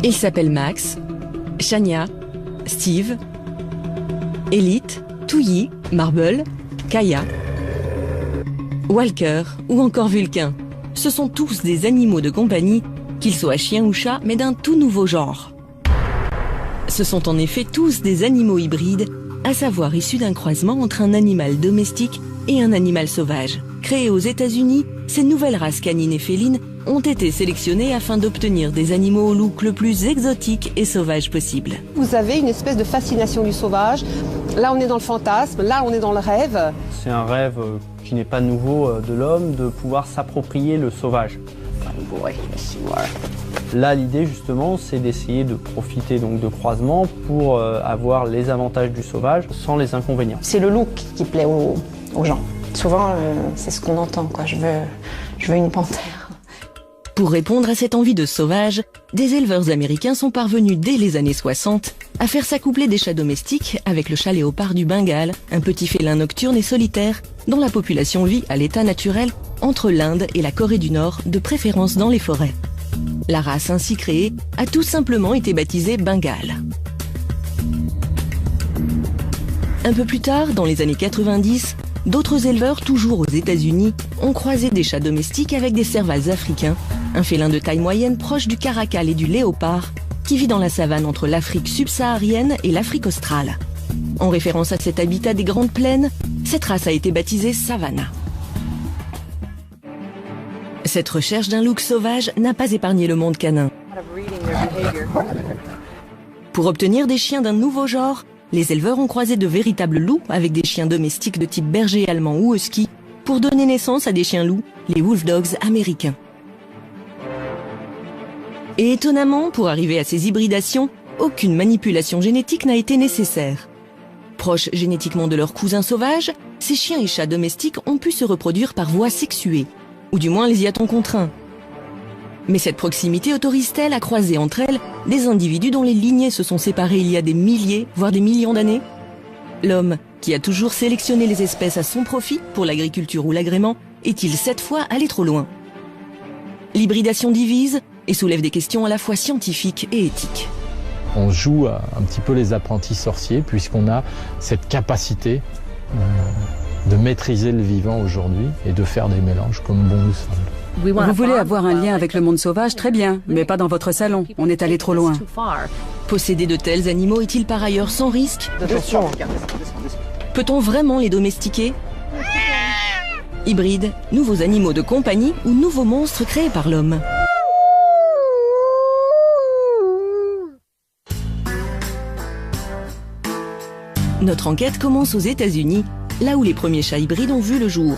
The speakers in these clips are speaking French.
Ils s'appellent Max, Shania, Steve, Elite, Touilly, Marble, Kaya, Walker ou encore Vulcain. Ce sont tous des animaux de compagnie, qu'ils soient chiens ou chats, mais d'un tout nouveau genre. Ce sont en effet tous des animaux hybrides, à savoir issus d'un croisement entre un animal domestique et un animal sauvage. Créés aux États-Unis, ces nouvelles races canines et félines ont été sélectionnées afin d'obtenir des animaux au look le plus exotique et sauvage possible. Vous avez une espèce de fascination du sauvage. Là, on est dans le fantasme, là, on est dans le rêve. C'est un rêve qui n'est pas nouveau de l'homme, de pouvoir s'approprier le sauvage. Là, l'idée, justement, c'est d'essayer de profiter donc de croisements pour avoir les avantages du sauvage sans les inconvénients. C'est le look qui plaît aux gens. Souvent, c'est ce qu'on entend, quoi. Je veux une panthère. Pour répondre à cette envie de sauvage, des éleveurs américains sont parvenus dès les années 60 à faire s'accoupler des chats domestiques avec le chat léopard du Bengale, un petit félin nocturne et solitaire dont la population vit à l'état naturel entre l'Inde et la Corée du Nord, de préférence dans les forêts. La race ainsi créée a tout simplement été baptisée Bengale. Un peu plus tard, dans les années 90, d'autres éleveurs, toujours aux États-Unis, ont croisé des chats domestiques avec des servals africains, un félin de taille moyenne proche du caracal et du léopard, qui vit dans la savane entre l'Afrique subsaharienne et l'Afrique australe. En référence à cet habitat des grandes plaines, cette race a été baptisée Savannah. Cette recherche d'un look sauvage n'a pas épargné le monde canin. Pour obtenir des chiens d'un nouveau genre, les éleveurs ont croisé de véritables loups avec des chiens domestiques de type berger allemand ou husky pour donner naissance à des chiens loups, les wolf dogs américains. Et étonnamment, pour arriver à ces hybridations, aucune manipulation génétique n'a été nécessaire. Proches génétiquement de leurs cousins sauvages, ces chiens et chats domestiques ont pu se reproduire par voie sexuée, ou du moins les y a-t-on contraints. Mais cette proximité autorise-t-elle à croiser entre elles des individus dont les lignées se sont séparées il y a des milliers, voire des millions d'années? L'homme, qui a toujours sélectionné les espèces à son profit pour l'agriculture ou l'agrément, est-il cette fois allé trop loin? L'hybridation divise et soulève des questions à la fois scientifiques et éthiques. On joue un petit peu les apprentis sorciers puisqu'on a cette capacité de maîtriser le vivant aujourd'hui et de faire des mélanges comme bon nous semble. Vous voulez avoir un lien avec le monde sauvage, très bien, mais pas dans votre salon, on est allé trop loin. Posséder de tels animaux est-il par ailleurs sans risque? Peut-on vraiment les domestiquer? Hybrides, nouveaux animaux de compagnie ou nouveaux monstres créés par l'homme? Notre enquête commence aux États-Unis, là où les premiers chats hybrides ont vu le jour.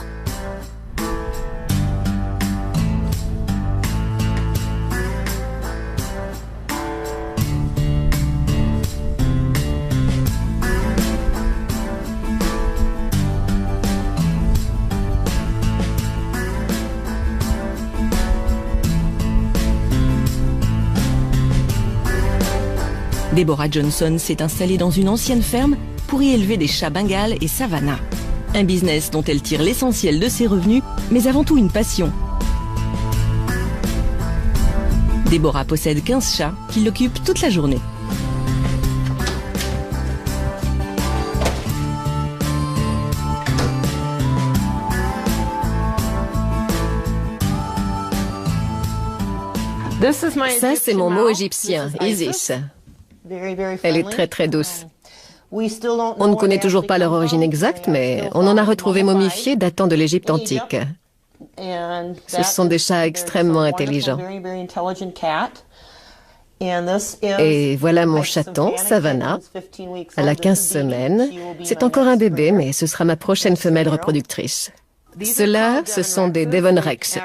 Deborah Johnson s'est installée dans une ancienne ferme pour y élever des chats bengales et Savannah. Un business dont elle tire l'essentiel de ses revenus, mais avant tout une passion. Deborah possède 15 chats qui l'occupent toute la journée. Ça, c'est mon mot égyptien, Isis. Elle est très très douce. On ne connaît toujours pas leur origine exacte, mais on en a retrouvé momifiés datant de l'Égypte antique. Ce sont des chats extrêmement intelligents. Et voilà mon chaton, Savannah. Elle a 15 semaines. C'est encore un bébé, mais ce sera ma prochaine femelle reproductrice. Ceux-là, ce sont des Devon Rex.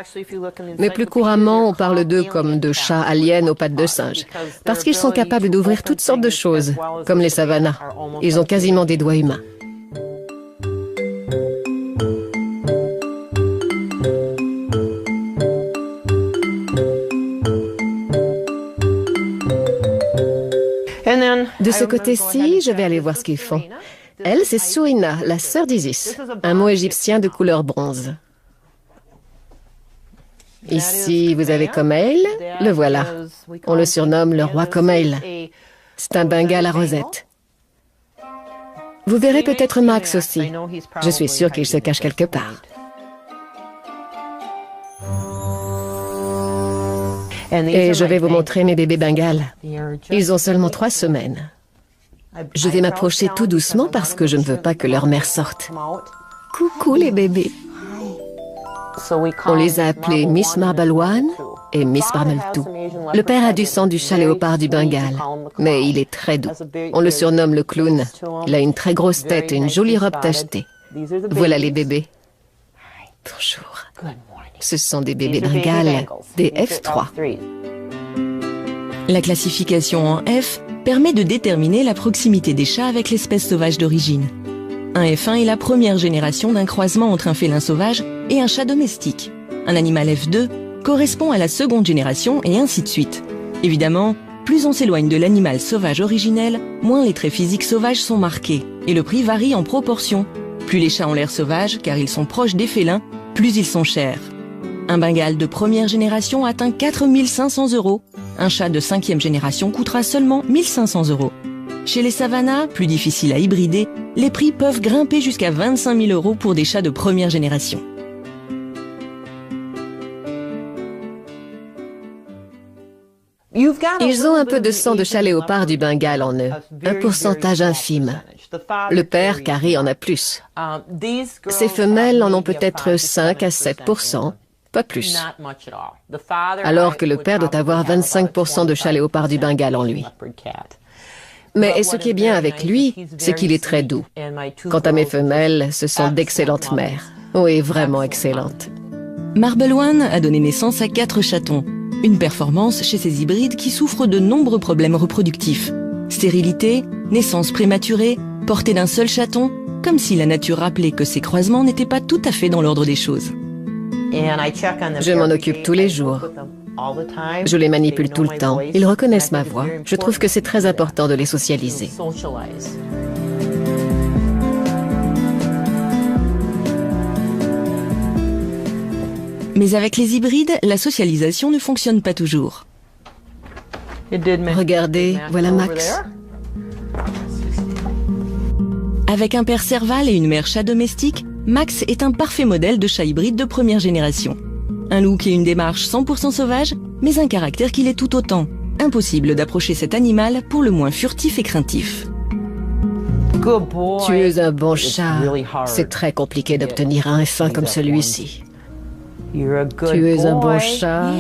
Mais plus couramment, on parle d'eux comme de chats aliens aux pattes de singe, parce qu'ils sont capables d'ouvrir toutes sortes de choses, comme les Savannah. Ils ont quasiment des doigts humains. De ce côté-ci, je vais aller voir ce qu'ils font. Elle, c'est Surina, la sœur d'Isis, un mot égyptien de couleur bronze. Ici, vous avez Comail, le voilà. On le surnomme le roi Comail. C'est un Bengale à rosette. Vous verrez peut-être Max aussi. Je suis sûre qu'il se cache quelque part. Et je vais vous montrer mes bébés Bengales. Ils ont seulement 3 semaines. Je vais m'approcher tout doucement parce que je ne veux pas que leur mère sorte. Coucou les bébés. On les a appelés Miss Marble One et Miss Marble Two. Le père a du sang du chat léopard du Bengale, mais il est très doux. On le surnomme le clown. Il a une très grosse tête et une jolie robe tachetée. Voilà les bébés. Bonjour. Ce sont des bébés Bengale, des F3. La classification en F permet de déterminer la proximité des chats avec l'espèce sauvage d'origine. Un F1 est la première génération d'un croisement entre un félin sauvage et un chat domestique. Un animal F2 correspond à la seconde génération et ainsi de suite. Évidemment, plus on s'éloigne de l'animal sauvage originel, moins les traits physiques sauvages sont marqués et le prix varie en proportion. Plus les chats ont l'air sauvages car ils sont proches des félins, plus ils sont chers. Un Bengale de première génération atteint 4 500 €. Un chat de 5e génération coûtera seulement 1 500 €. Chez les Savannah, plus difficiles à hybrider, les prix peuvent grimper jusqu'à 25 000 € pour des chats de première génération. Ils ont un peu de sang de chat léopard du Bengale en eux, un pourcentage infime. Le père, Carrie, en a plus. Ces femelles en ont peut-être 5 à 7%, pas plus. Alors que le père doit avoir 25% de chat léopard du Bengale en lui. Mais ce qui est bien avec lui, c'est qu'il est très doux. Quant à mes femelles, ce sont d'excellentes mères. Oui, vraiment excellentes. Marble One a donné naissance à 4 chatons. Une performance chez ces hybrides qui souffrent de nombreux problèmes reproductifs. Stérilité, naissance prématurée, portée d'un seul chaton, comme si la nature rappelait que ces croisements n'étaient pas tout à fait dans l'ordre des choses. Je m'en occupe tous les jours. Je les manipule tout le temps. Ils reconnaissent ma voix. Je trouve que c'est très important de les socialiser. Mais avec les hybrides, la socialisation ne fonctionne pas toujours. Regardez, voilà Max. Avec un père serval et une mère chat domestique, Max est un parfait modèle de chat hybride de première génération. Un look et une démarche 100% sauvage, mais un caractère qui l'est tout autant. Impossible d'approcher cet animal pour le moins furtif et craintif. Tu es un bon chat. C'est très compliqué d'obtenir un F1 comme celui-ci. Tu es un bon chat.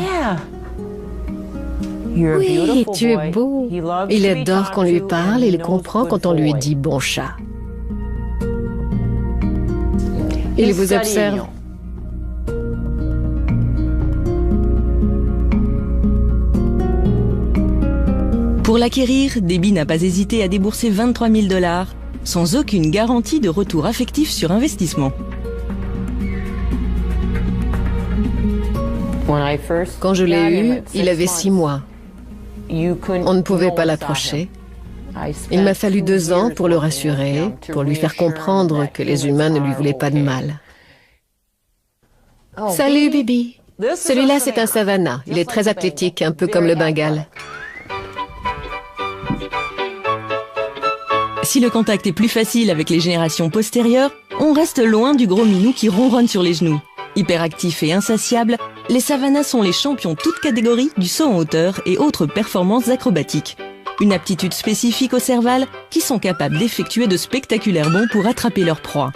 Oui, tu es beau. Il adore qu'on lui parle et il comprend quand on lui dit bon chat. Il vous observe. Pour l'acquérir, Debbie n'a pas hésité à débourser 23 000 $, sans aucune garantie de retour affectif sur investissement. Quand je l'ai eu, il avait 6 mois. On ne pouvait pas l'approcher. Il m'a fallu 2 ans pour le rassurer, pour lui faire comprendre que les humains ne lui voulaient pas de mal. Salut, Bibi. Celui-là, c'est un Savannah. Il est très athlétique, un peu comme le Bengale. Si le contact est plus facile avec les générations postérieures, on reste loin du gros minou qui ronronne sur les genoux. Hyperactifs et insatiables, les Savannahs sont les champions toutes catégories du saut en hauteur et autres performances acrobatiques. Une aptitude spécifique aux cervales qui sont capables d'effectuer de spectaculaires bonds pour attraper leur proie.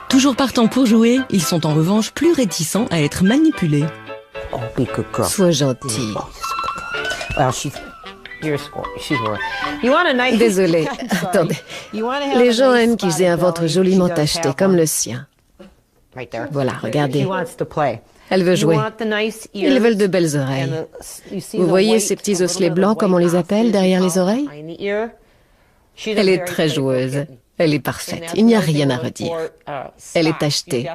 Toujours partant pour jouer, ils sont en revanche plus réticents à être manipulés. Sois gentil. Désolée, attendez. Les gens aiment qu'ils aient un ventre joliment tacheté, comme le sien. Voilà, regardez. Elle veut jouer. Ils veulent de belles oreilles. Vous voyez ces petits osselets blancs, comme on les appelle, derrière les oreilles? Elle est très joueuse. Elle est parfaite, il n'y a rien à redire. Elle est tachetée.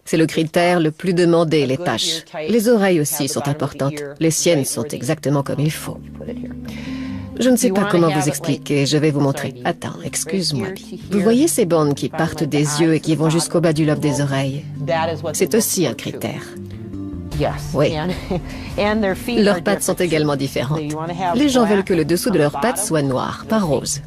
C'est le critère le plus demandé, les taches. Les oreilles aussi sont importantes. Les siennes sont exactement comme il faut. Je ne sais pas comment vous expliquer, je vais vous montrer. Attends, excuse-moi. Vous voyez ces bandes qui partent des yeux et qui vont jusqu'au bas du lobe des oreilles? C'est aussi un critère. Oui. Leurs pattes sont également différentes. Les gens veulent que le dessous de leurs pattes soit noir, pas rose.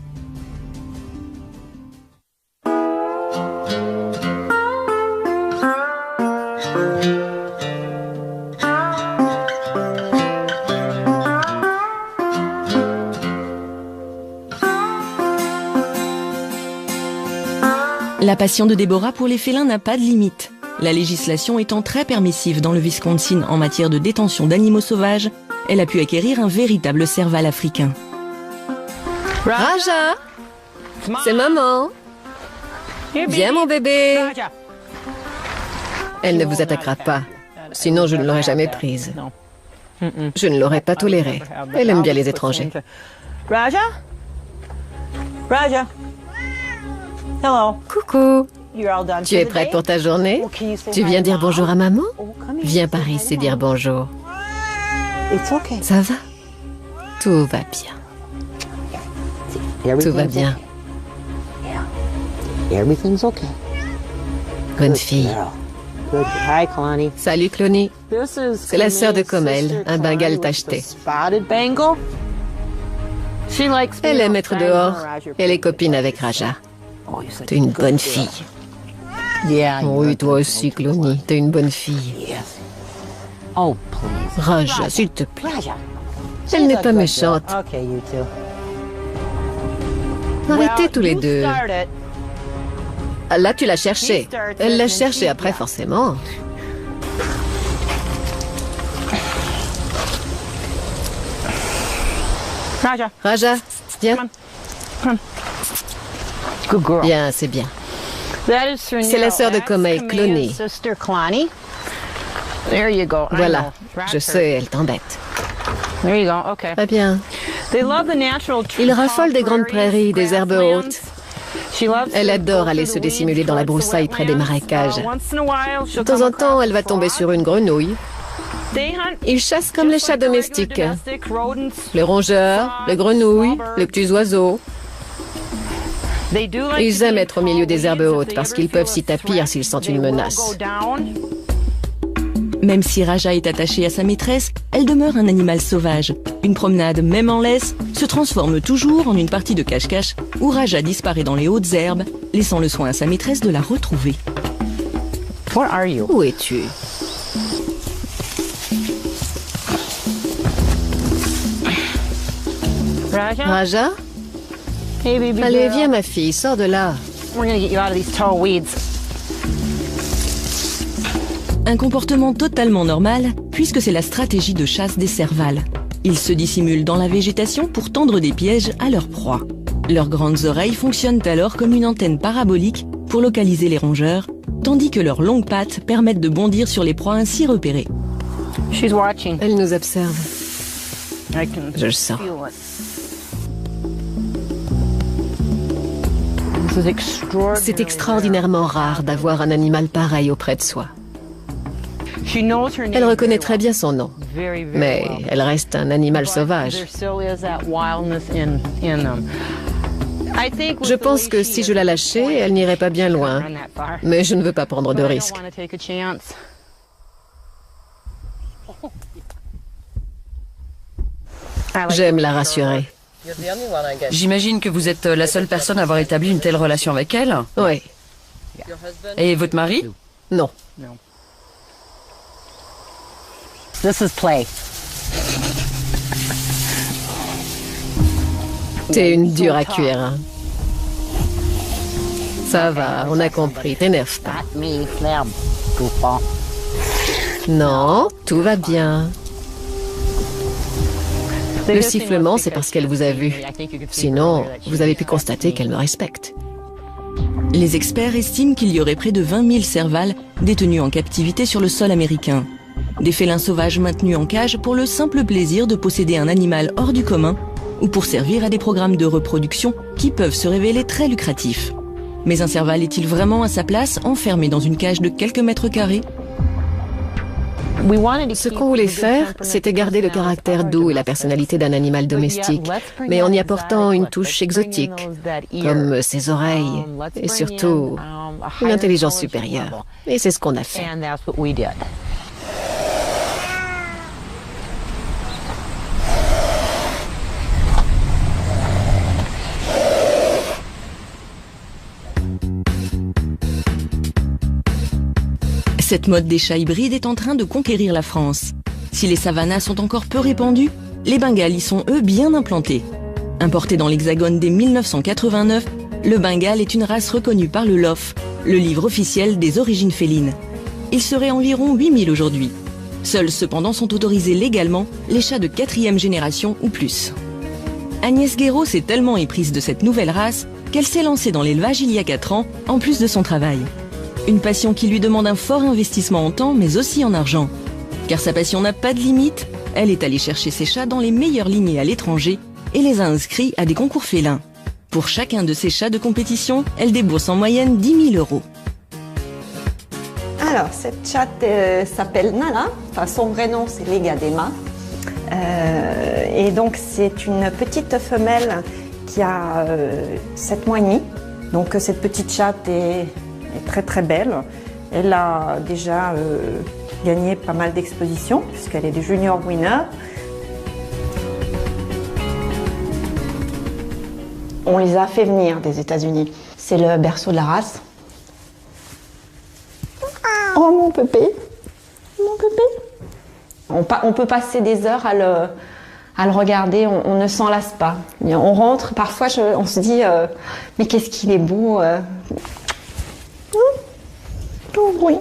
La passion de Deborah pour les félins n'a pas de limite. La législation étant très permissive dans le Wisconsin en matière de détention d'animaux sauvages, elle a pu acquérir un véritable serval africain. Raja, c'est maman. Viens mon bébé. Elle ne vous attaquera pas, sinon je ne l'aurais jamais prise. Je ne l'aurais pas tolérée. Elle aime bien les étrangers. Raja? Raja? Hello. Coucou. You're all done Tu es prête pour ta journée? Tu viens dire bonjour à maman? Viens par ici dire bonjour. It's okay. Ça va? Tout va bien. Tout va bien. Everything's okay. Bonne fille. Good. Hi, Kalani. Salut Clony. C'est la sœur de Comel, un bengal tacheté. Elle aime être dehors. Elle est copine avec Raja. T'es une bonne fille. Oui, toi aussi, Clony. T'es une bonne fille. Oh, please. Raja, s'il te plaît. Elle n'est pas méchante. Okay, you two. Arrêtez tous les deux. Là, tu l'as cherché. Elle l'a cherché après, forcément. Raja, viens. Good girl. Bien, c'est bien. C'est la sœur de Comel, Clony. Voilà, je sais, elle t'embête. Très bien. Ils raffolent des grandes prairies, des herbes hautes. Elle adore aller se dissimuler dans la broussaille près des marécages. De temps en temps, elle va tomber sur une grenouille. Ils chassent comme les chats domestiques. Les rongeurs, les grenouilles, les petits oiseaux. Ils aiment être au milieu des herbes hautes parce qu'ils peuvent s'y tapir s'ils sentent une menace. Même si Raja est attachée à sa maîtresse, elle demeure un animal sauvage. Une promenade, même en laisse, se transforme toujours en une partie de cache-cache où Raja disparaît dans les hautes herbes, laissant le soin à sa maîtresse de la retrouver. Où es-tu? Raja? Allez, viens ma fille, sors de là. Un comportement totalement normal, puisque c'est la stratégie de chasse des servals. Ils se dissimulent dans la végétation pour tendre des pièges à leur proie. Leurs grandes oreilles fonctionnent alors comme une antenne parabolique pour localiser les rongeurs, tandis que leurs longues pattes permettent de bondir sur les proies ainsi repérées. Elle nous observe. Je le sens. C'est extraordinairement rare d'avoir un animal pareil auprès de soi. Elle reconnaît très bien son nom, mais elle reste un animal sauvage. Je pense que si je la lâchais, elle n'irait pas bien loin, mais je ne veux pas prendre de risques. J'aime la rassurer. J'imagine que vous êtes la seule personne à avoir établi une telle relation avec elle. Oui. Et votre mari? Non. This is play. T'es une dure à cuire. Hein. Ça va, on a compris, t'énerve pas. Non, tout va bien. Le sifflement, c'est parce qu'elle vous a vu. Sinon, vous avez pu constater qu'elle me respecte. Les experts estiment qu'il y aurait près de 20 000 servals détenus en captivité sur le sol américain. Des félins sauvages maintenus en cage pour le simple plaisir de posséder un animal hors du commun ou pour servir à des programmes de reproduction qui peuvent se révéler très lucratifs. Mais un serval est-il vraiment à sa place, enfermé dans une cage de quelques mètres carrés? Ce qu'on voulait faire, c'était garder le caractère doux et la personnalité d'un animal domestique, mais en y apportant une touche exotique, comme ses oreilles, et surtout une intelligence supérieure. Et c'est ce qu'on a fait. Cette mode des chats hybrides est en train de conquérir la France. Si les Savannahs sont encore peu répandus, les Bengales y sont eux bien implantés. Importé dans l'Hexagone dès 1989, le Bengale est une race reconnue par le LOF, le livre officiel des origines félines. Il serait environ 8000 aujourd'hui. Seuls cependant sont autorisés légalement les chats de 4e génération ou plus. Agnès Guéraud s'est tellement éprise de cette nouvelle race qu'elle s'est lancée dans l'élevage il y a 4 ans, en plus de son travail. Une passion qui lui demande un fort investissement en temps, mais aussi en argent. Car sa passion n'a pas de limite, elle est allée chercher ses chats dans les meilleures lignées à l'étranger et les a inscrits à des concours félins. Pour chacun de ses chats de compétition, elle débourse en moyenne 10 000 €. Alors, cette chatte s'appelle Nala. Enfin, son vrai nom, c'est Legadema. Et donc, c'est une petite femelle qui a 7 mois et demi. Donc, cette petite chatte est très très belle. Elle a déjà gagné pas mal d'expositions puisqu'elle est des junior winner. On les a fait venir des États-Unis. C'est le berceau de la race. Oh mon pépé, mon pépé. On peut passer des heures à le regarder, on ne s'en lasse pas. On rentre, parfois on se dit mais qu'est-ce qu'il est beau. Oh, oui.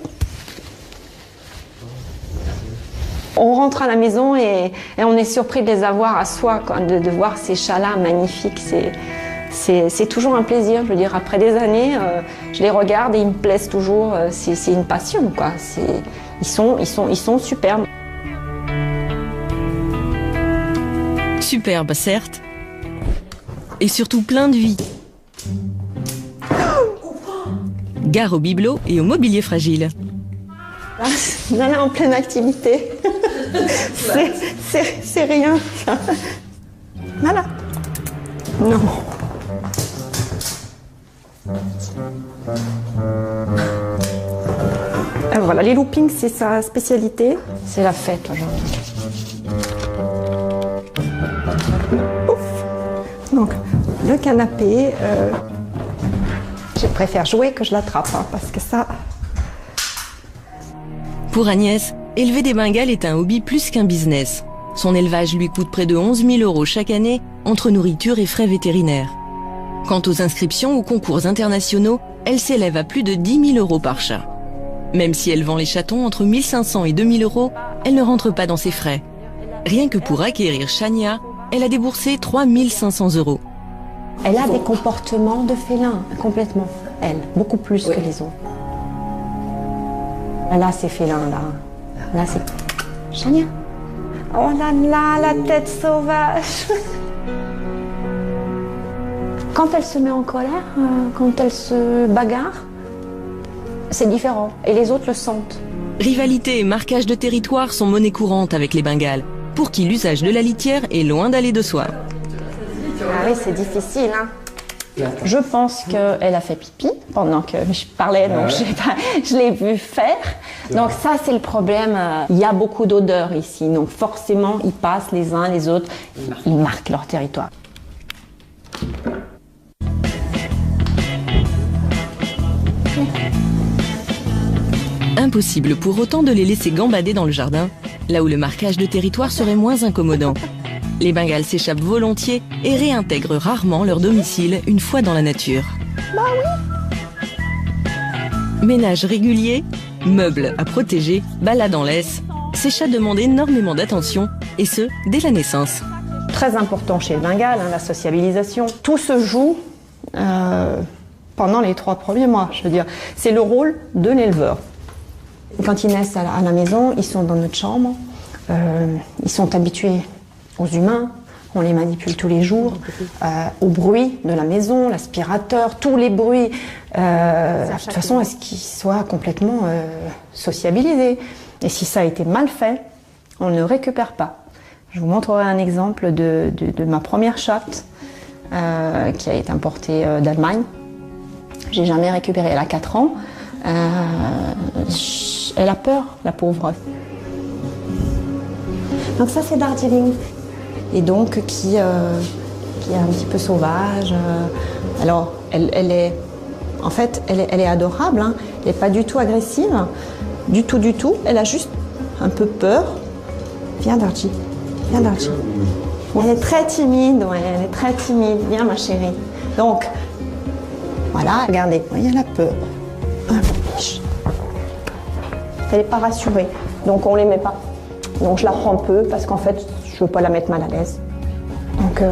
On rentre à la maison et on est surpris de les avoir à soi, quoi, de voir ces chats-là magnifiques. C'est toujours un plaisir. Je veux dire, après des années, je les regarde et ils me plaisent toujours. C'est une passion, quoi. Ils sont superbes. Superbe, certes. Et surtout plein de vie. Gare au bibelot et au mobilier fragile. Là, en pleine activité. C'est rien. Voilà. Non. Voilà, les loopings, c'est sa spécialité. C'est la fête aujourd'hui. Ouf. Donc, le canapé. Je préfère jouer que je l'attrape, hein, parce que ça... Pour Agnès, élever des Bengales est un hobby plus qu'un business. Son élevage lui coûte près de 11 000 € chaque année, entre nourriture et frais vétérinaires. Quant aux inscriptions aux concours internationaux, elles s'élèvent à plus de 10 000 € par chat. Même si elle vend les chatons entre 1 500 et 2 000 €, elle ne rentre pas dans ses frais. Rien que pour acquérir Chania, elle a déboursé 3 500 €. Elle a des comportements de félin, complètement. Elle, beaucoup plus que les autres. Là, c'est félin, là. Là, c'est... Chania. Oh là là, la tête sauvage. Quand elle se met en colère, quand elle se bagarre, c'est différent. Et les autres le sentent. Rivalité et marquage de territoire sont monnaie courante avec les Bengales, pour qui l'usage de la litière est loin d'aller de soi. Ah oui, c'est difficile, hein. Je pense qu'elle a fait pipi pendant que je parlais, donc je l'ai vu faire. Donc ça, c'est le problème. Il y a beaucoup d'odeurs ici, donc forcément, ils passent les uns les autres, ils marquent leur territoire. Impossible pour autant de les laisser gambader dans le jardin, là où le marquage de territoire serait moins incommodant. Les Bengales s'échappent volontiers et réintègrent rarement leur domicile une fois dans la nature. Bah oui. Ménage régulier, meubles à protéger, balades en laisse, ces chats demandent énormément d'attention, et ce, dès la naissance. Très important chez le Bengale, hein, la sociabilisation. Tout se joue pendant les 3 premiers mois, je veux dire. C'est le rôle de l'éleveur. Quand ils naissent à la maison, ils sont dans notre chambre, ils sont habitués aux humains, On les manipule tous les jours, au bruit de la maison, l'aspirateur, tous les bruits, de toute façon à ce qu'ils soient complètement sociabilisés. Et si ça a été mal fait, on ne récupère pas. Je vous montrerai un exemple de ma première chatte qui a été importée d'Allemagne. J'ai jamais récupéré, elle a 4 ans. Elle a peur, la pauvre. Donc ça c'est Darjeeling. Et donc qui est un petit peu sauvage. Alors elle est adorable, hein. Elle n'est pas du tout agressive, du tout. Elle a juste un peu peur. Viens Darji, viens Darji. Elle est très timide, ouais, elle est très timide. Viens ma chérie. Donc voilà, regardez, elle a peur. Ah, biche. Elle n'est pas rassurée, donc on ne les met pas. Donc je la prends peu parce qu'en fait je veux pas la mettre mal à l'aise. Donc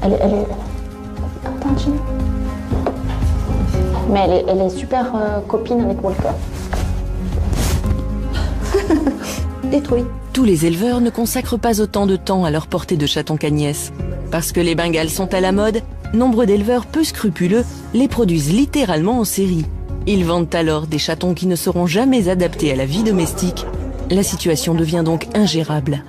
elle est... Attends, mais elle est super copine avec Walker. Détruit. Tous les éleveurs ne consacrent pas autant de temps à leur portée de chatons cagnès. Parce que les Bengales sont à la mode, nombre d'éleveurs peu scrupuleux les produisent littéralement en série. Ils vendent alors des chatons qui ne seront jamais adaptés à la vie domestique. La situation devient donc ingérable.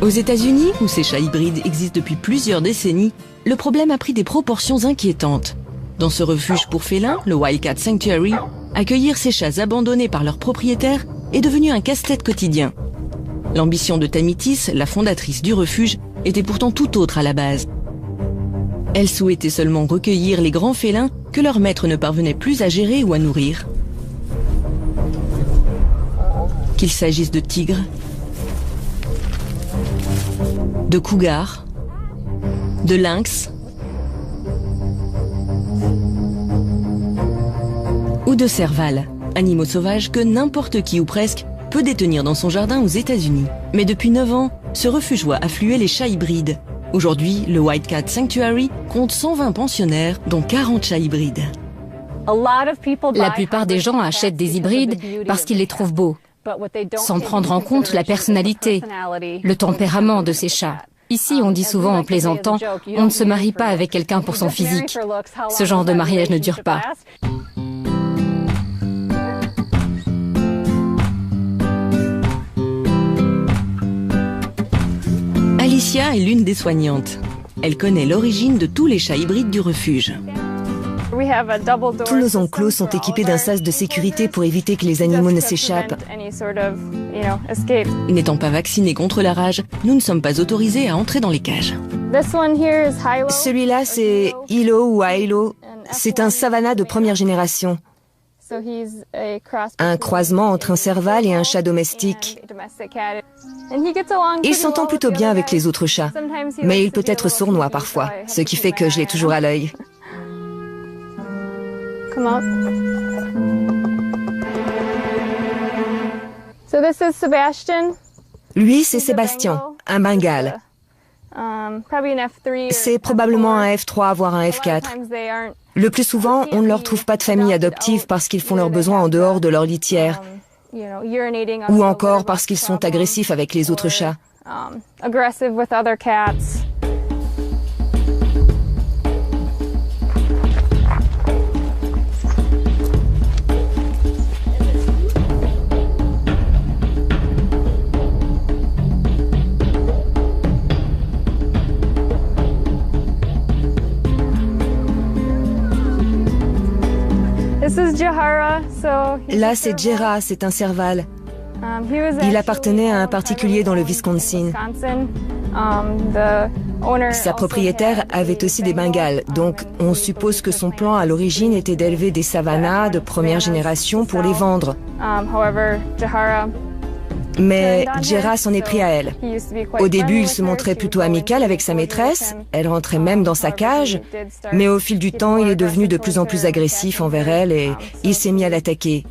Aux États-Unis, où ces chats hybrides existent depuis plusieurs décennies, le problème a pris des proportions inquiétantes. Dans ce refuge pour félins, le Wildcat Sanctuary, accueillir ces chats abandonnés par leurs propriétaires est devenu un casse-tête quotidien. L'ambition de Tamitis, la fondatrice du refuge, était pourtant tout autre à la base. Elle souhaitait seulement recueillir les grands félins que leurs maîtres ne parvenaient plus à gérer ou à nourrir. Qu'il s'agisse de tigres, de cougars, de lynx ou de servales, animaux sauvages que n'importe qui ou presque peut détenir dans son jardin aux États-Unis. Mais depuis 9 ans, ce refuge voit affluer les chats hybrides. Aujourd'hui, le Wildcat Sanctuary compte 120 pensionnaires, dont 40 chats hybrides. La plupart des gens achètent des hybrides parce qu'ils les trouvent beaux, sans prendre en compte la personnalité, le tempérament de ces chats. Ici, on dit souvent en plaisantant, on ne se marie pas avec quelqu'un pour son physique. Ce genre de mariage ne dure pas. Alicia est l'une des soignantes. Elle connaît l'origine de tous les chats hybrides du refuge. Tous nos enclos sont équipés d'un sas de sécurité pour éviter que les animaux ne s'échappent. N'étant pas vaccinés contre la rage, nous ne sommes pas autorisés à entrer dans les cages. Celui-là, c'est Hilo ou Hilo. C'est un savannah de première génération. Un croisement entre un serval et un chat domestique. Il s'entend plutôt bien avec les autres chats, mais il peut être sournois parfois, ce qui fait que je l'ai toujours à l'œil. Lui, c'est Sébastien, un Bengale. C'est probablement un F3, voire un F4. Le plus souvent, on ne leur trouve pas de famille adoptive parce qu'ils font leurs besoins en dehors de leur litière, ou encore parce qu'ils sont agressifs avec les autres chats. Là, c'est Jera, c'est un serval. Il appartenait à un particulier dans le Wisconsin. Sa propriétaire avait aussi des Bengales, donc on suppose que son plan à l'origine était d'élever des savannas de première génération pour les vendre. Mais Jera s'en est pris à elle. Au début, il se montrait plutôt amical avec sa maîtresse, elle rentrait même dans sa cage, mais au fil du temps, il est devenu de plus en plus agressif envers elle et il s'est mis à l'attaquer.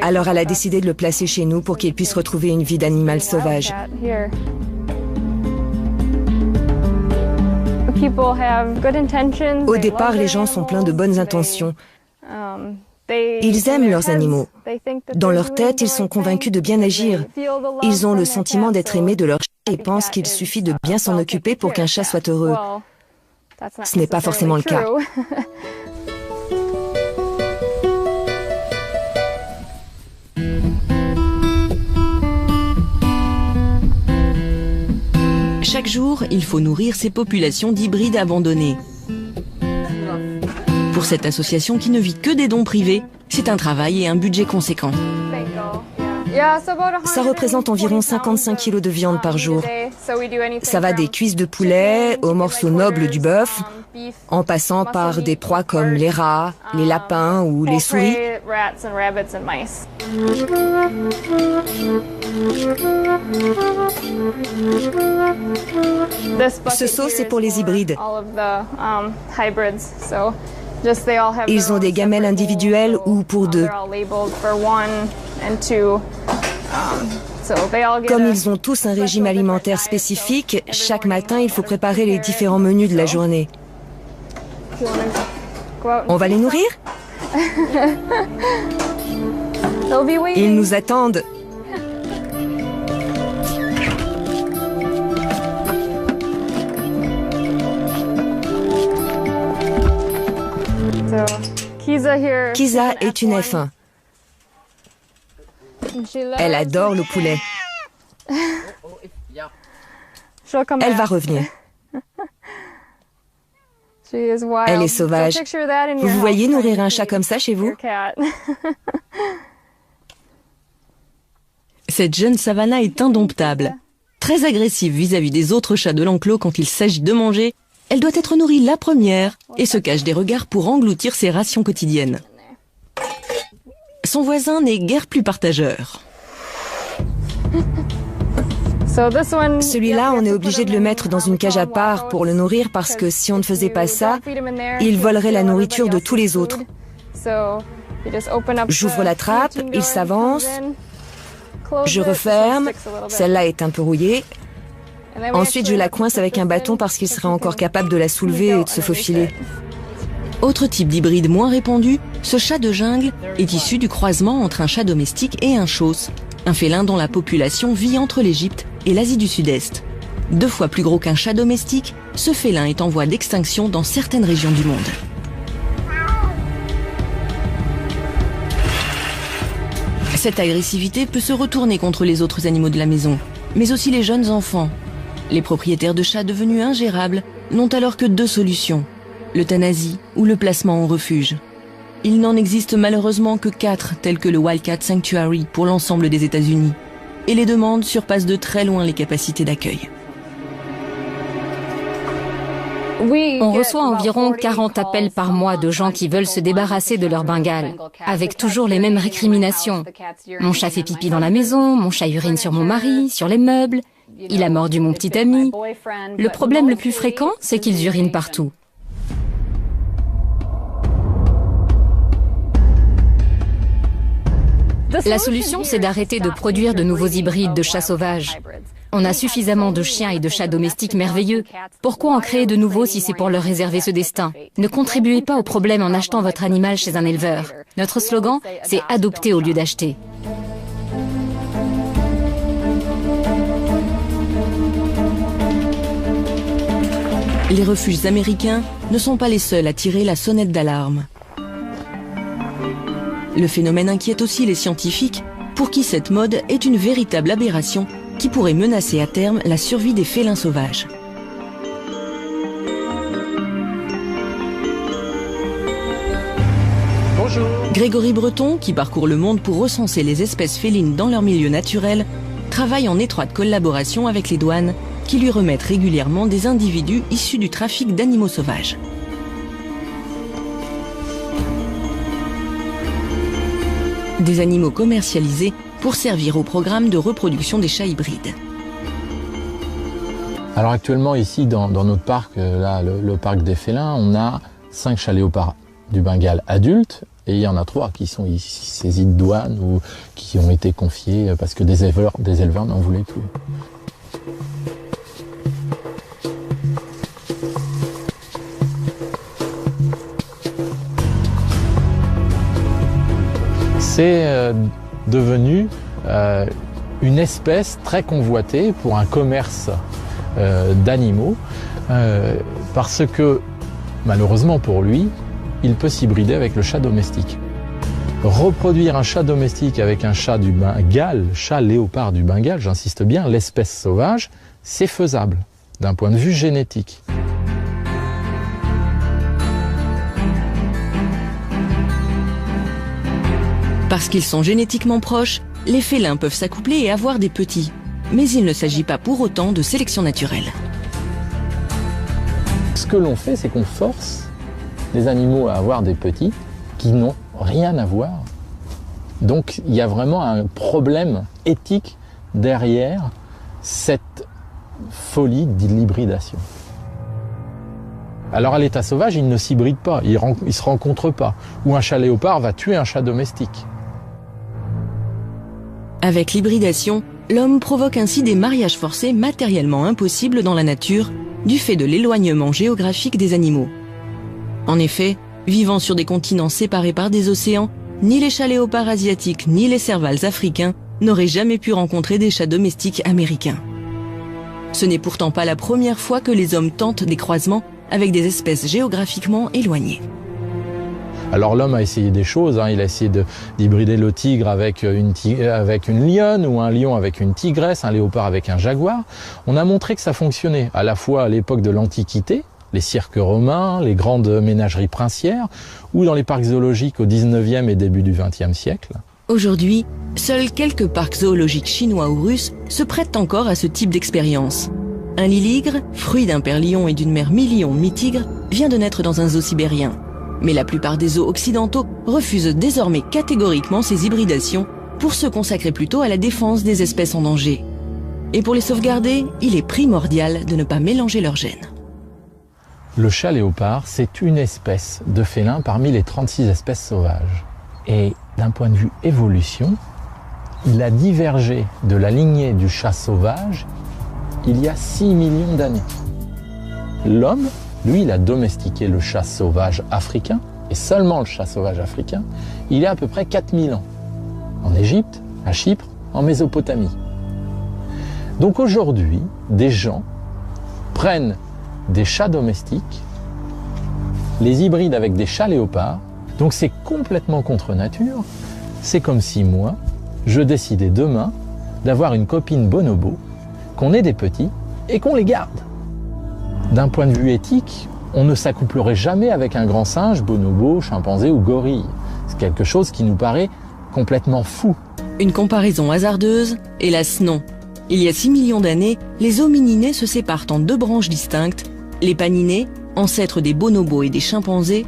Alors elle a décidé de le placer chez nous pour qu'il puisse retrouver une vie d'animal sauvage. Au départ, les gens sont pleins de bonnes intentions. Ils aiment leurs animaux. Dans leur tête, ils sont convaincus de bien agir. Ils ont le sentiment d'être aimés de leur chat et pensent qu'il suffit de bien s'en occuper pour qu'un chat soit heureux. Ce n'est pas forcément le cas. Chaque jour, il faut nourrir ces populations d'hybrides abandonnés. Pour cette association qui ne vit que des dons privés, c'est un travail et un budget conséquent. Ça représente environ 55 kilos de viande par jour. Ça va des cuisses de poulet aux morceaux nobles du bœuf, en passant par des proies comme les rats, les lapins ou les souris. Ce seau, c'est pour les hybrides. Ils ont des gamelles individuelles ou pour deux. Comme ils ont tous un régime alimentaire spécifique, chaque matin, il faut préparer les différents menus de la journée. On va les nourrir? Ils nous attendent. Kisa est une F1. Elle adore le poulet. Elle va revenir. Elle est sauvage. Vous voyez nourrir un chat comme ça chez vous? Cette jeune Savannah est indomptable. Très agressive vis-à-vis des autres chats de l'enclos quand il s'agit de manger, elle doit être nourrie la première et se cache des regards pour engloutir ses rations quotidiennes. Son voisin n'est guère plus partageur. Celui-là, on est obligé de le mettre dans une cage à part pour le nourrir parce que si on ne faisait pas ça, il volerait la nourriture de tous les autres. J'ouvre la trappe, il s'avance, je referme, celle-là est un peu rouillée. Ensuite, je la coince avec un bâton parce qu'il serait encore capable de la soulever et de se faufiler. Autre type d'hybride moins répandu, ce chat de jungle est issu du croisement entre un chat domestique et un chausson, un félin dont la population vit entre l'Égypte et l'Asie du Sud-Est. 2 fois plus gros qu'un chat domestique, ce félin est en voie d'extinction dans certaines régions du monde. Cette agressivité peut se retourner contre les autres animaux de la maison, mais aussi les jeunes enfants. Les propriétaires de chats devenus ingérables n'ont alors que 2 solutions, l'euthanasie ou le placement en refuge. Il n'en existe malheureusement que 4, tels que le Wildcat Sanctuary pour l'ensemble des États-Unis. Et les demandes surpassent de très loin les capacités d'accueil. On reçoit environ 40 appels par mois de gens qui veulent se débarrasser de leur Bengale, avec toujours les mêmes récriminations. Mon chat fait pipi dans la maison, mon chat urine sur mon mari, sur les meubles, il a mordu mon petit ami. Le problème le plus fréquent, c'est qu'ils urinent partout. La solution, c'est d'arrêter de produire de nouveaux hybrides de chats sauvages. On a suffisamment de chiens et de chats domestiques merveilleux. Pourquoi en créer de nouveaux si c'est pour leur réserver ce destin? Ne contribuez pas au problème en achetant votre animal chez un éleveur. Notre slogan, c'est « adopter au lieu d'acheter ». Les refuges américains ne sont pas les seuls à tirer la sonnette d'alarme. Le phénomène inquiète aussi les scientifiques, pour qui cette mode est une véritable aberration qui pourrait menacer à terme la survie des félins sauvages. Bonjour. Grégory Breton, qui parcourt le monde pour recenser les espèces félines dans leur milieu naturel, travaille en étroite collaboration avec les douanes qui lui remettent régulièrement des individus issus du trafic d'animaux sauvages. Des animaux commercialisés pour servir au programme de reproduction des chats hybrides. Alors actuellement ici dans notre parc, là, le parc des félins, on a 5 chats léopards du Bengale adultes et il y en a 3 qui sont ici saisis de douane ou qui ont été confiés parce que des éleveurs n'en voulaient plus. C'est devenu une espèce très convoitée pour un commerce d'animaux parce que, malheureusement pour lui, il peut s'hybrider avec le chat domestique. Reproduire un chat domestique avec un chat du Bengale, chat léopard du Bengale, j'insiste bien, l'espèce sauvage, c'est faisable d'un point de vue génétique. Parce qu'ils sont génétiquement proches, les félins peuvent s'accoupler et avoir des petits. Mais il ne s'agit pas pour autant de sélection naturelle. Ce que l'on fait, c'est qu'on force les animaux à avoir des petits qui n'ont rien à voir. Donc il y a vraiment un problème éthique derrière cette folie de l'hybridation. Alors à l'état sauvage, ils ne s'hybrident pas, ils ne se rencontrent pas. Ou un chat léopard va tuer un chat domestique. Avec l'hybridation, l'homme provoque ainsi des mariages forcés matériellement impossibles dans la nature du fait de l'éloignement géographique des animaux. En effet, vivant sur des continents séparés par des océans, ni les chats léopards asiatiques ni les servals africains n'auraient jamais pu rencontrer des chats domestiques américains. Ce n'est pourtant pas la première fois que les hommes tentent des croisements avec des espèces géographiquement éloignées. Alors l'homme a essayé des choses, il a essayé d'hybrider le tigre avec une lionne, ou un lion avec une tigresse, un léopard avec un jaguar. On a montré que ça fonctionnait, à la fois à l'époque de l'Antiquité, les cirques romains, les grandes ménageries princières, ou dans les parcs zoologiques au 19e et début du 20e siècle. Aujourd'hui, seuls quelques parcs zoologiques chinois ou russes se prêtent encore à ce type d'expérience. Un liligre, fruit d'un père lion et d'une mère mi-lion mi-tigre, vient de naître dans un zoo sibérien. Mais la plupart des zoos occidentaux refusent désormais catégoriquement ces hybridations pour se consacrer plutôt à la défense des espèces en danger. Et pour les sauvegarder, il est primordial de ne pas mélanger leurs gènes. Le chat léopard, c'est une espèce de félin parmi les 36 espèces sauvages. Et d'un point de vue évolution, il a divergé de la lignée du chat sauvage il y a 6 millions d'années. L'homme, lui, il a domestiqué le chat sauvage africain, et seulement le chat sauvage africain, il y a à peu près 4000 ans. En Égypte, à Chypre, en Mésopotamie. Donc aujourd'hui, des gens prennent des chats domestiques, les hybrident avec des chats léopards, donc c'est complètement contre nature. C'est comme si moi, je décidais demain d'avoir une copine bonobo, qu'on ait des petits et qu'on les garde. D'un point de vue éthique, on ne s'accouplerait jamais avec un grand singe, bonobo, chimpanzé ou gorille. C'est quelque chose qui nous paraît complètement fou. Une comparaison hasardeuse? Hélas non. Il y a 6 millions d'années, les homininés se séparent en 2 branches distinctes, les paninés, ancêtres des bonobos et des chimpanzés,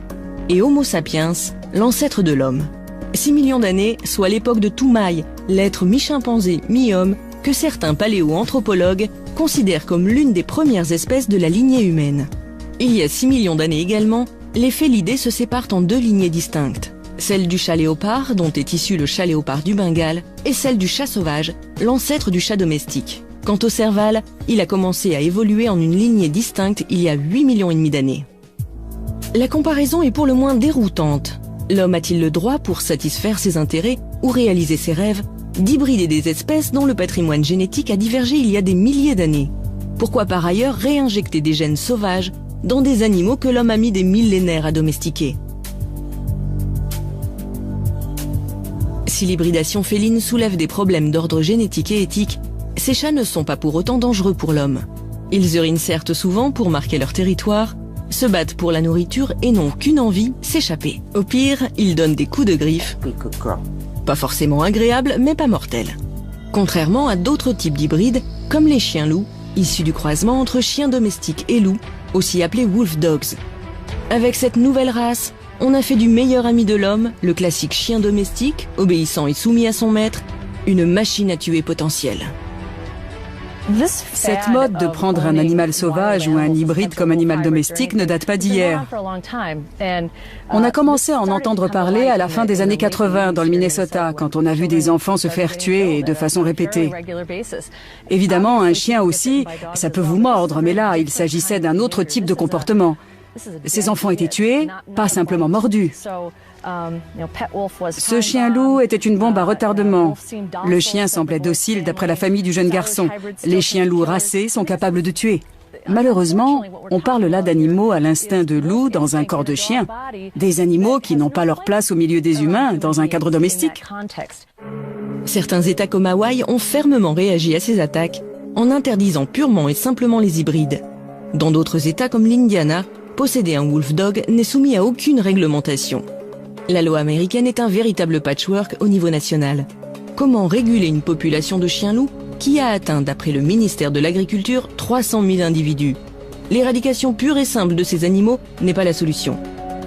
et Homo sapiens, l'ancêtre de l'homme. 6 millions d'années, soit l'époque de Toumaï, l'être mi-chimpanzé, mi-homme, que certains paléoanthropologues considèrent comme l'une des premières espèces de la lignée humaine. Il y a 6 millions d'années également, les félidés se séparent en 2 lignées distinctes. Celle du chat léopard, dont est issu le chat léopard du Bengale, et celle du chat sauvage, l'ancêtre du chat domestique. Quant au serval, il a commencé à évoluer en une lignée distincte il y a 8 millions et demi d'années. La comparaison est pour le moins déroutante. L'homme a-t-il le droit, pour satisfaire ses intérêts ou réaliser ses rêves, d'hybrider des espèces dont le patrimoine génétique a divergé il y a des milliers d'années? Pourquoi par ailleurs réinjecter des gènes sauvages dans des animaux que l'homme a mis des millénaires à domestiquer? Si l'hybridation féline soulève des problèmes d'ordre génétique et éthique, ces chats ne sont pas pour autant dangereux pour l'homme. Ils urinent certes souvent pour marquer leur territoire, se battent pour la nourriture et n'ont qu'une envie, s'échapper. Au pire, ils donnent des coups de griffe. Pas forcément agréables, mais pas mortels. Contrairement à d'autres types d'hybrides, comme les chiens-loups, issus du croisement entre chiens domestiques et loups, aussi appelés wolf dogs. Avec cette nouvelle race, on a fait du meilleur ami de l'homme, le classique chien domestique, obéissant et soumis à son maître, une machine à tuer potentielle. Cette mode de prendre un animal sauvage ou un hybride comme animal domestique ne date pas d'hier. On a commencé à en entendre parler à la fin des années 80 dans le Minnesota, quand on a vu des enfants se faire tuer et de façon répétée. Évidemment, un chien aussi, ça peut vous mordre, mais là, il s'agissait d'un autre type de comportement. Ces enfants étaient tués, pas simplement mordus. Ce chien-loup était une bombe à retardement. Le chien semblait docile d'après la famille du jeune garçon. Les chiens-loups racés sont capables de tuer. Malheureusement, on parle là d'animaux à l'instinct de loup dans un corps de chien. Des animaux qui n'ont pas leur place au milieu des humains dans un cadre domestique. Certains États comme Hawaï ont fermement réagi à ces attaques en interdisant purement et simplement les hybrides. Dans d'autres États comme l'Indiana, posséder un wolfdog n'est soumis à aucune réglementation. La loi américaine est un véritable patchwork au niveau national. Comment réguler une population de chiens-loups qui a atteint, d'après le ministère de l'Agriculture, 300 000 individus? L'éradication pure et simple de ces animaux n'est pas la solution,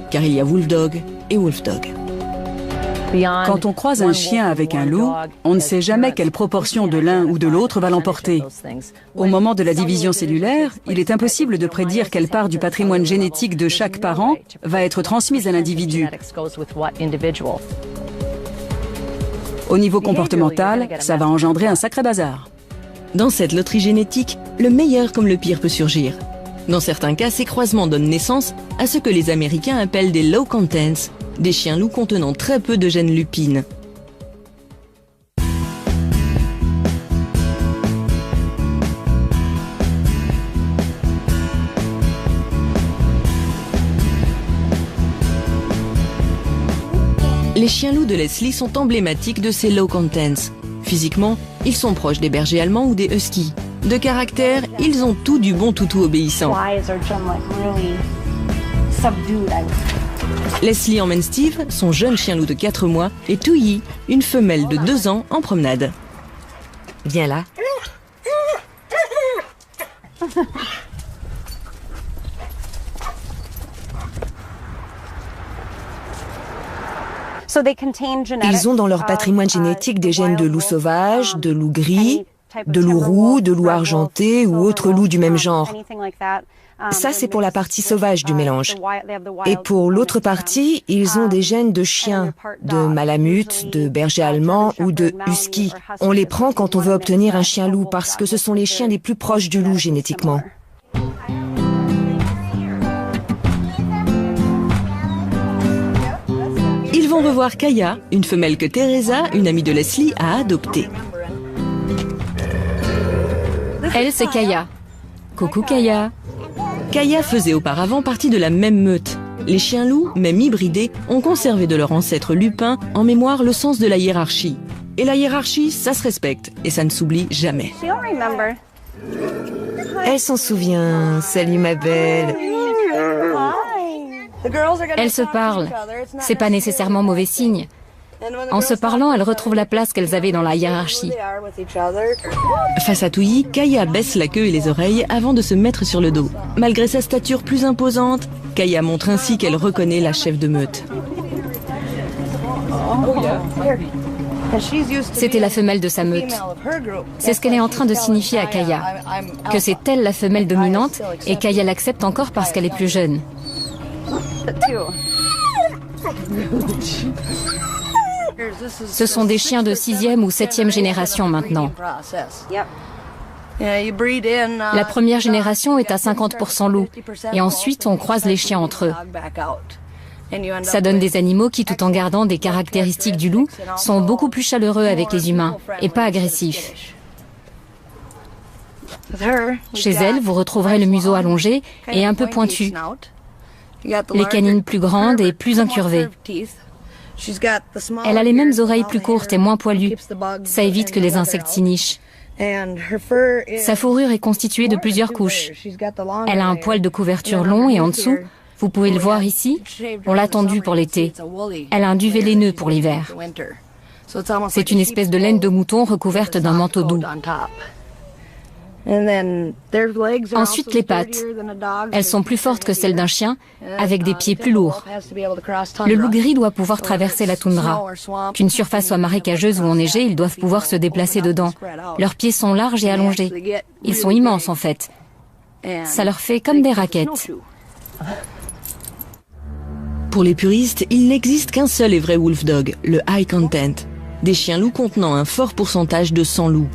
car il y a wolfdog et wolfdog. Quand on croise un chien avec un loup, on ne sait jamais quelle proportion de l'un ou de l'autre va l'emporter. Au moment de la division cellulaire, il est impossible de prédire quelle part du patrimoine génétique de chaque parent va être transmise à l'individu. Au niveau comportemental, ça va engendrer un sacré bazar. Dans cette loterie génétique, le meilleur comme le pire peut surgir. Dans certains cas, ces croisements donnent naissance à ce que les Américains appellent des low contents, des chiens-loups contenant très peu de gènes lupines. Les chiens-loups de Leslie sont emblématiques de ces low contents. Physiquement, ils sont proches des bergers allemands ou des huskies. De caractère, ils ont tout du bon toutou obéissant. Leslie emmène Steve, son jeune chien-loup de 4 mois, et Touyi, une femelle de 2 ans, en promenade. Viens là. Ils ont dans leur patrimoine génétique des gènes de loup sauvage, de loup gris, de loup roux, de loup argenté ou autre loup du même genre. Ça, c'est pour la partie sauvage du mélange. Et pour l'autre partie, ils ont des gènes de chiens, de malamute, de berger allemand ou de husky. On les prend quand on veut obtenir un chien-loup parce que ce sont les chiens les plus proches du loup génétiquement. Ils vont revoir Kaya, une femelle que Teresa, une amie de Leslie, a adoptée. Elle, c'est Kaya. Coucou Kaya. Kaya faisait auparavant partie de la même meute. Les chiens-loups, même hybridés, ont conservé de leur ancêtre lupin en mémoire le sens de la hiérarchie. Et la hiérarchie, ça se respecte, et ça ne s'oublie jamais. Elle s'en souvient. Salut ma belle. Elles se parlent. C'est pas nécessairement mauvais signe. En se parlant, elles retrouvent la place qu'elles avaient dans la hiérarchie. Face à Touyi, Kaya baisse la queue et les oreilles avant de se mettre sur le dos. Malgré sa stature plus imposante, Kaya montre ainsi qu'elle reconnaît la chef de meute. C'était la femelle de sa meute. C'est ce qu'elle est en train de signifier à Kaya. Que c'est elle la femelle dominante et Kaya l'accepte encore parce qu'elle est plus jeune. Ce sont des chiens de 6e ou 7e génération maintenant. La première génération est à 50% loup et ensuite on croise les chiens entre eux. Ça donne des animaux qui, tout en gardant des caractéristiques du loup, sont beaucoup plus chaleureux avec les humains et pas agressifs. Chez elle, vous retrouverez le museau allongé et un peu pointu, les canines plus grandes et plus incurvées. Elle a les mêmes oreilles plus courtes et moins poilues. Ça évite que les insectes s'y nichent. Sa fourrure est constituée de plusieurs couches. Elle a un poil de couverture long et en dessous, vous pouvez le voir ici, on l'a tendue pour l'été. Elle a un duvet laineux pour l'hiver. C'est une espèce de laine de mouton recouverte d'un manteau doux. Ensuite, les pattes. Elles sont plus fortes que celles d'un chien, avec des pieds plus lourds. Le loup gris doit pouvoir traverser la toundra. Qu'une surface soit marécageuse ou enneigée, ils doivent pouvoir se déplacer dedans. Leurs pieds sont larges et allongés. Ils sont immenses en fait. Ça leur fait comme des raquettes. Pour les puristes, il n'existe qu'un seul et vrai wolfdog, le high content. Des chiens-loups contenant un fort pourcentage de sang loup.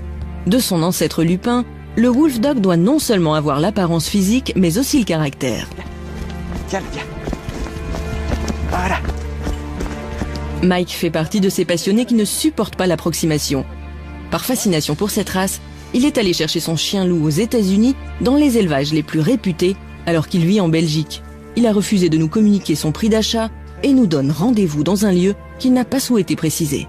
De son ancêtre lupin, le wolfdog doit non seulement avoir l'apparence physique, mais aussi le caractère. Tiens, viens. Voilà. Mike fait partie de ces passionnés qui ne supportent pas l'approximation. Par fascination pour cette race, il est allé chercher son chien loup aux États-Unis, dans les élevages les plus réputés, alors qu'il vit en Belgique. Il a refusé de nous communiquer son prix d'achat et nous donne rendez-vous dans un lieu qu'il n'a pas souhaité préciser.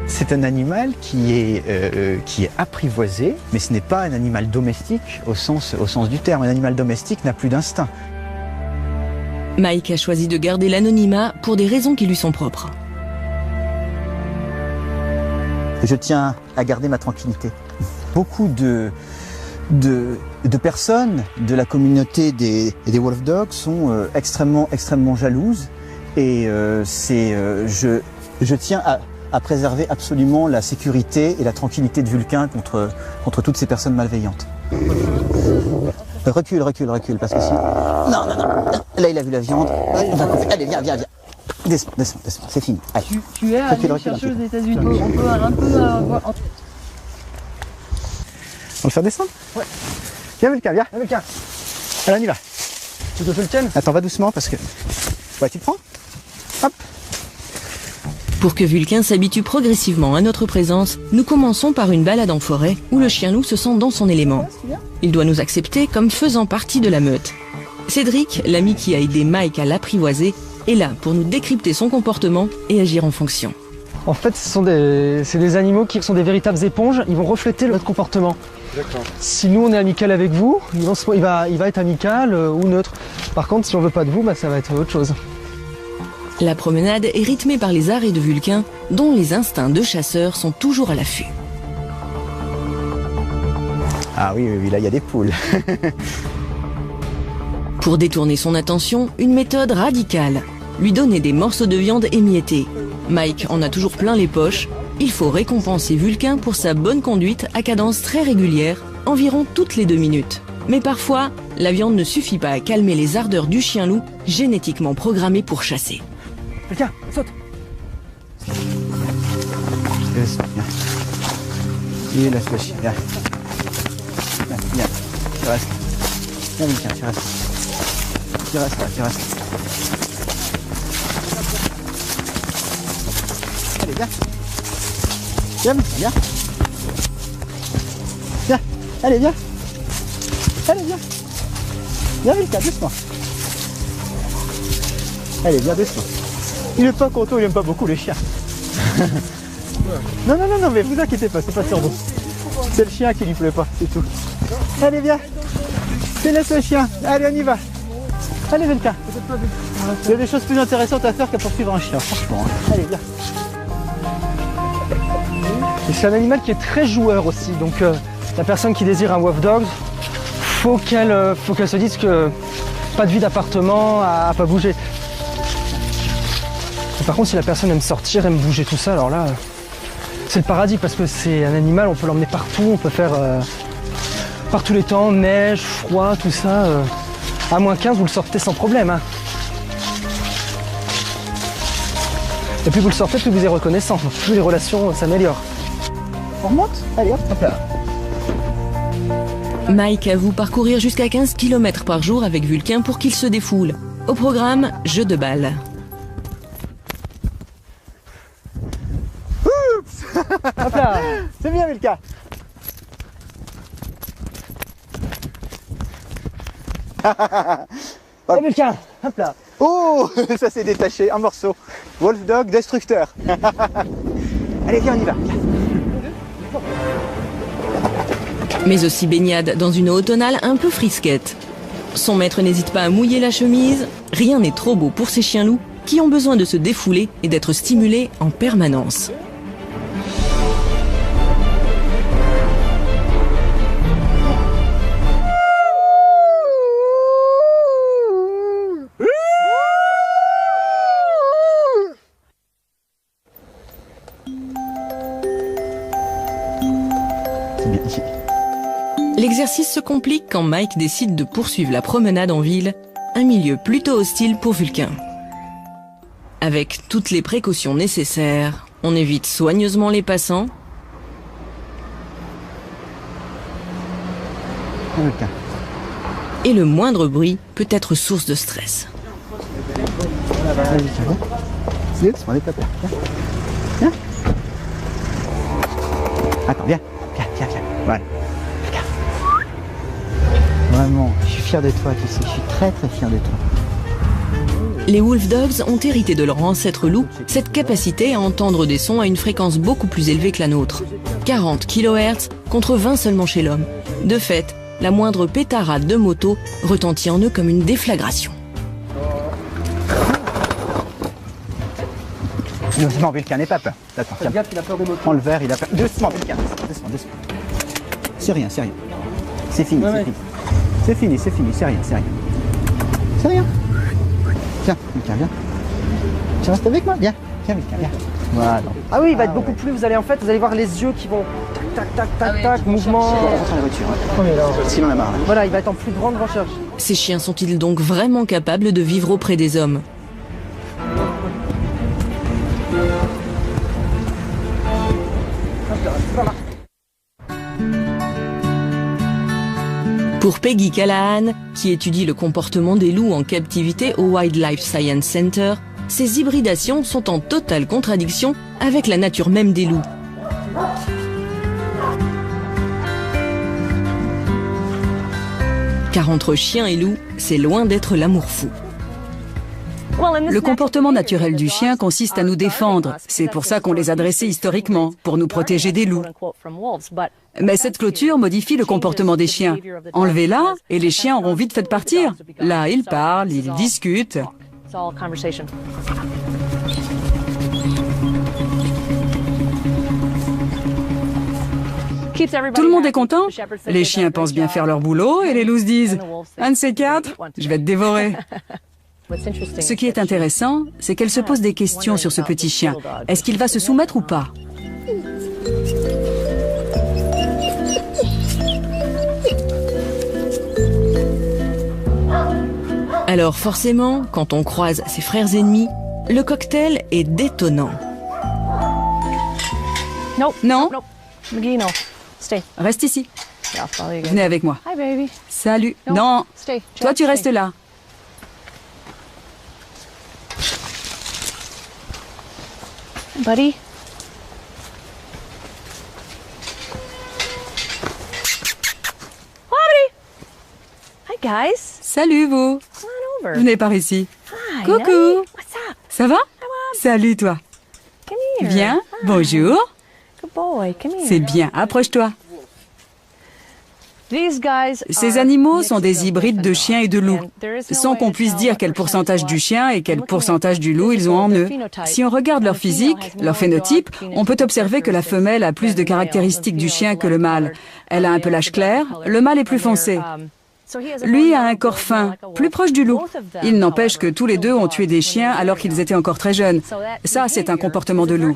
C'est un animal qui est apprivoisé, mais ce n'est pas un animal domestique au sens du terme. Un animal domestique n'a plus d'instinct. Mike a choisi de garder l'anonymat pour des raisons qui lui sont propres. Je tiens à garder ma tranquillité. Beaucoup de personnes de la communauté des Wolf Dogs sont extrêmement jalouses et je tiens à préserver absolument la sécurité et la tranquillité de Vulcain contre toutes ces personnes malveillantes. Recule, parce que si... Non. Là, il a vu la viande. On va couper. Allez, viens. Descends, c'est fini. Allez. Tu es allé chercher aux États-Unis. On peut un peu voir... On va le faire descendre? Ouais. Viens, Vulcain. Allez, on y va. Tu veux que je le tienne? Attends, va doucement parce que... Ouais, tu le prends? Hop. Pour que Vulcain s'habitue progressivement à notre présence, nous commençons par une balade en forêt où le chien loup se sent dans son élément. Il doit nous accepter comme faisant partie de la meute. Cédric, l'ami qui a aidé Mike à l'apprivoiser, est là pour nous décrypter son comportement et agir en fonction. En fait, c'est des animaux qui sont des véritables éponges, ils vont refléter notre comportement. Si nous on est amical avec vous, il va être amical ou neutre. Par contre, si on veut pas de vous, ça va être autre chose. La promenade est rythmée par les arrêts de Vulcain, dont les instincts de chasseur sont toujours à l'affût. Ah oui, là il y a des poules. Pour détourner son attention, une méthode radicale. Lui donner des morceaux de viande émiettés. Mike en a toujours plein les poches. Il faut récompenser Vulcain pour sa bonne conduite à cadence très régulière, environ toutes les 2 minutes. Mais parfois, la viande ne suffit pas à calmer les ardeurs du chien loup, génétiquement programmé pour chasser. Vulcain, saute! Il laisse le chien, viens. Viens, tu restes. Viens, Vulcain, tu restes. Tu restes là, tu restes. Allez, viens. Viens, viens. Viens, allez, viens. Allez, viens. Viens, Vulcain, doucement. Allez, viens, doucement. Il est pas content, il aime pas beaucoup les chiens. Non, mais vous inquiétez pas, c'est pas sur vous. C'est le chien qui lui plaît pas, c'est tout. Allez, viens. Laisse le chien. Allez, on y va. Allez, Vulcain. Il y a des choses plus intéressantes à faire qu'à poursuivre un chien, franchement. Allez, viens. Et c'est un animal qui est très joueur aussi, donc la personne qui désire un Wolf Dog, faut qu'elle se dise que pas de vie d'appartement à pas bouger. Et par contre, si la personne aime sortir, aime bouger, tout ça, alors là, c'est le paradis parce que c'est un animal, on peut l'emmener partout, on peut faire par tous les temps, neige, froid, tout ça. À moins 15, vous le sortez sans problème. Hein. Et plus vous le sortez, plus vous êtes reconnaissant, plus les relations s'améliorent. On remonte? Allez, hop là. Mike avoue parcourir jusqu'à 15 km par jour avec Vulcain pour qu'il se défoule. Au programme, jeu de balle. Hop là. C'est bien, Vulcain. Allez, Vulcain, hop là. Oh, ça s'est détaché, un morceau. Wolf Dog destructeur. Allez, viens, on y va. Mais aussi baignade dans une eau automnale un peu frisquette. Son maître n'hésite pas à mouiller la chemise. Rien n'est trop beau pour ces chiens loups qui ont besoin de se défouler et d'être stimulés en permanence. L'exercice se complique quand Mike décide de poursuivre la promenade en ville, un milieu plutôt hostile pour Vulcain. Avec toutes les précautions nécessaires, on évite soigneusement les passants. Et le moindre bruit peut être source de stress. Doucement, n'aie pas peur. Viens. Viens. Attends, viens. Viens. Voilà. Regarde. Vraiment, je suis fier de toi, tu sais. Je suis très fier de toi. Les wolf dogs ont hérité de leur ancêtre loup cette capacité à entendre des sons à une fréquence beaucoup plus élevée que la nôtre. 40 kHz contre 20 seulement chez l'homme. De fait, la moindre pétarade de moto retentit en eux comme une déflagration. Doucement, Vulcain, n'aie pas peur. Attends, tiens. Regarde, il a peur des motos. Prends le verre, il a peur. Doucement, Vulcain. Doucement. C'est rien. C'est fini, c'est fini, c'est rien. C'est rien. Tiens, Vulcain, viens. Tu restes avec moi? Viens, Vulcain, viens. Voilà. Ah oui, il va être beaucoup plus. Vous allez voir les yeux qui vont tac, mouvement. Rentre la voiture. Sinon, on a marre. Voilà, il va être en plus grande recherche. Ces chiens sont-ils donc vraiment capables de vivre auprès des hommes? Pour Peggy Callahan, qui étudie le comportement des loups en captivité au Wildlife Science Center, ces hybridations sont en totale contradiction avec la nature même des loups. Car entre chien et loup, c'est loin d'être l'amour fou. Le comportement naturel du chien consiste à nous défendre. C'est pour ça qu'on les a dressés historiquement, pour nous protéger des loups. Mais cette clôture modifie le comportement des chiens. Enlevez-la et les chiens auront vite fait de partir. Là, ils parlent, ils discutent. Tout le monde est content. Les chiens pensent bien faire leur boulot et les loups se disent « Un de ces quatre, je vais te dévorer ». Ce qui est intéressant, c'est qu'elle se pose des questions sur ce petit chien. Est-ce qu'il va se soumettre ou pas? Alors forcément, quand on croise ses frères ennemis, le cocktail est détonnant. Non. Reste ici. Venez avec moi. Salut. Non. Toi, tu restes là. Buddy. Hi guys. Salut vous. Venez par ici. Hi. Coucou. What's up? Ça va? Salut toi. Come here. Viens. Hi. Bonjour. Good boy. Come here. C'est bien. Approche-toi. Ces animaux sont des hybrides de chiens et de loups, sans qu'on puisse dire quel pourcentage du chien et quel pourcentage du loup ils ont en eux. Si on regarde leur physique, leur phénotype, on peut observer que la femelle a plus de caractéristiques du chien que le mâle. Elle a un pelage clair, le mâle est plus foncé. Lui a un corps fin, plus proche du loup. Il n'empêche que tous les deux ont tué des chiens alors qu'ils étaient encore très jeunes. Ça, c'est un comportement de loup.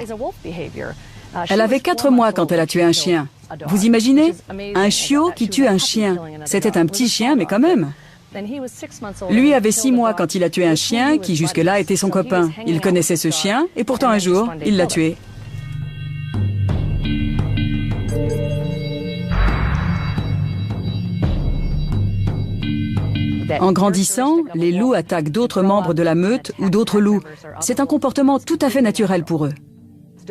Elle avait 4 mois quand elle a tué un chien. Vous imaginez? Un chiot qui tue un chien. C'était un petit chien, mais quand même. Lui avait 6 mois quand il a tué un chien qui jusque-là était son copain. Il connaissait ce chien et pourtant un jour, il l'a tué. En grandissant, les loups attaquent d'autres membres de la meute ou d'autres loups. C'est un comportement tout à fait naturel pour eux.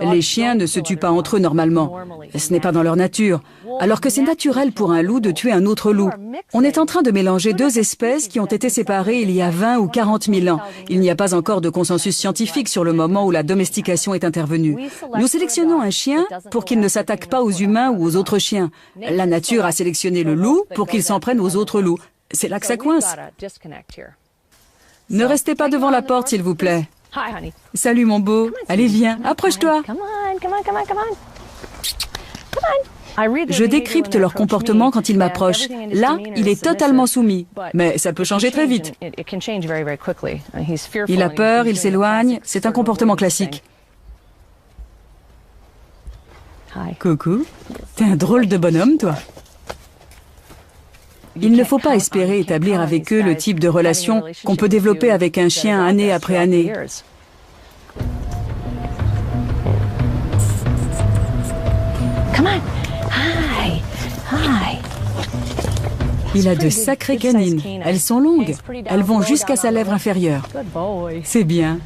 Les chiens ne se tuent pas entre eux normalement. Ce n'est pas dans leur nature. Alors que c'est naturel pour un loup de tuer un autre loup. On est en train de mélanger 2 espèces qui ont été séparées il y a 20 ou 40 000 ans. Il n'y a pas encore de consensus scientifique sur le moment où la domestication est intervenue. Nous sélectionnons un chien pour qu'il ne s'attaque pas aux humains ou aux autres chiens. La nature a sélectionné le loup pour qu'il s'en prenne aux autres loups. C'est là que ça coince. Ne restez pas devant la porte, s'il vous plaît. Salut mon beau. Allez, viens, approche-toi. Je décrypte leur comportement quand ils m'approchent. Là, il est totalement soumis. Mais ça peut changer très vite. Il a peur, il s'éloigne. C'est un comportement classique. Coucou. T'es un drôle de bonhomme, toi. Il ne faut pas espérer établir avec eux le type de relation qu'on peut développer avec un chien année après année. Il a de sacrées canines. Elles sont longues. Elles vont jusqu'à sa lèvre inférieure. C'est bien.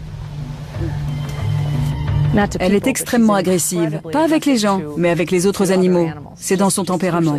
Elle est extrêmement agressive, pas avec les gens, mais avec les autres animaux. C'est dans son tempérament.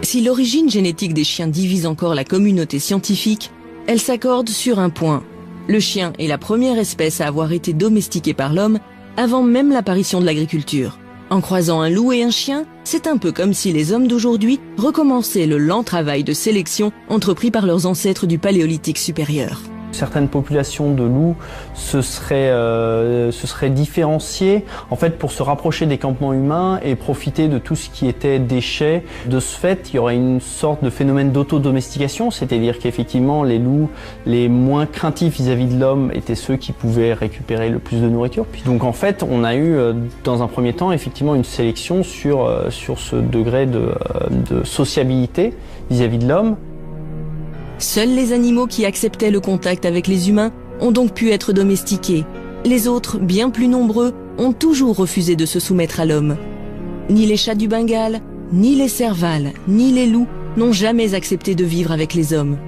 Si l'origine génétique des chiens divise encore la communauté scientifique, elle s'accorde sur un point. Le chien est la première espèce à avoir été domestiquée par l'homme avant même l'apparition de l'agriculture. En croisant un loup et un chien, c'est un peu comme si les hommes d'aujourd'hui recommençaient le lent travail de sélection entrepris par leurs ancêtres du Paléolithique supérieur. Certaines populations de loups se seraient différenciées en fait pour se rapprocher des campements humains et profiter de tout ce qui était déchets. De ce fait, il y aurait une sorte de phénomène d'autodomestication, c'est-à-dire qu'effectivement les loups les moins craintifs vis-à-vis de l'homme étaient ceux qui pouvaient récupérer le plus de nourriture. Puis donc en fait, on a eu dans un premier temps effectivement une sélection sur ce degré de sociabilité vis-à-vis de l'homme. Seuls les animaux qui acceptaient le contact avec les humains ont donc pu être domestiqués. Les autres, bien plus nombreux, ont toujours refusé de se soumettre à l'homme. Ni les chats du Bengale, ni les servals, ni les loups n'ont jamais accepté de vivre avec les hommes.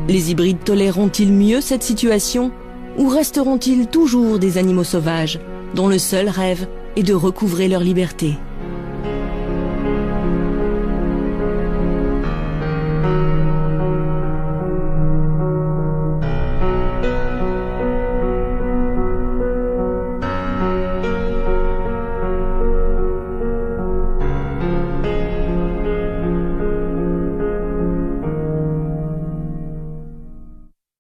Les hybrides toléreront-ils mieux cette situation ou resteront-ils toujours des animaux sauvages dont le seul rêve est de recouvrer leur liberté ?